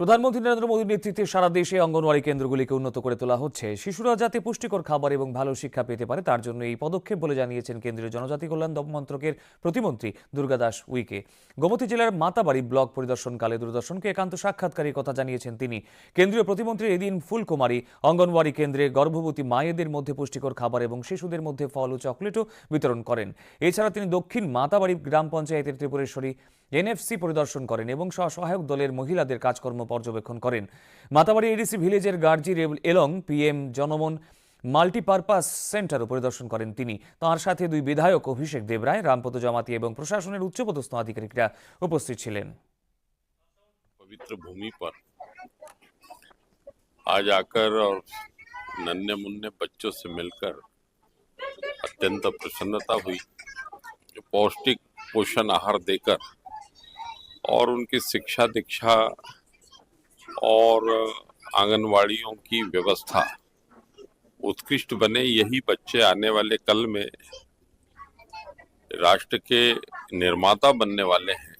প্রধানমন্ত্রী নরেন্দ্র মোদীর নেতৃত্বে সারা দেশে অঙ্গনওয়াড়ি কেন্দ্রগুলিকে উন্নত করে তোলা হচ্ছে। শিশুরা যাতে পুষ্টিকর খাবার এবং ভালো শিক্ষা পেতে পারে তার জন্য এই পদক্ষেপ বলে জানিয়েছেন কেন্দ্রীয় জনজাতি কল্যাণ মন্ত্রকের প্রতিমন্ত্রী দুর্গাদাস উইকে। গোমতী জেলার মাতাবাড়ি ব্লক পরিদর্শনকালে দূরদর্শনকে একান্ত সাক্ষাৎকারে কথা জানিয়েছেন তিনি। কেন্দ্রীয় প্রতিমন্ত্রী এদিন ফুলকুমারী অঙ্গনওয়াড়ি কেন্দ্রে গর্ভবতী মায়েদের মধ্যে পুষ্টিকর খাবার এবং শিশুদের মধ্যে ফল ও চকলেটও বিতরণ করেন। এছাড়া তিনি দক্ষিণ মাতাবাড়ি গ্রাম পঞ্চায়েতের ত্রিপুরেশ্বরী এনএফসি পরিদর্শন করেন এবং সহায়ক দলের মহিলাদের কাজকর্ম পর্যবেক্ষণ করেন। মাতাবাড়ি এডিসি ভিলেজের গার্জি এলং পিএম জনমন মাল্টিপারপাস সেন্টারও পরিদর্শন করেন তিনি। তাঁর সাথে দুই বিধায়ক অভিষেক দেবরায়, রামপদ জমাতি এবং প্রশাসনের উচ্চপদস্থ আধিকারিকরা উপস্থিত ছিলেন। पवित्र भूमि पर आज आकर और नन्हे मुन्ने बच्चों से मिलकर अत्यंत प्रसन्नता हुई। पौष्टिक पोषण आहार देकर और उनकी शिक्षा दीक्षा और आंगनवाड़ियों की व्यवस्था उत्कृष्ट बने, यही बच्चे आने वाले कल में राष्ट्र के निर्माता बनने वाले हैं।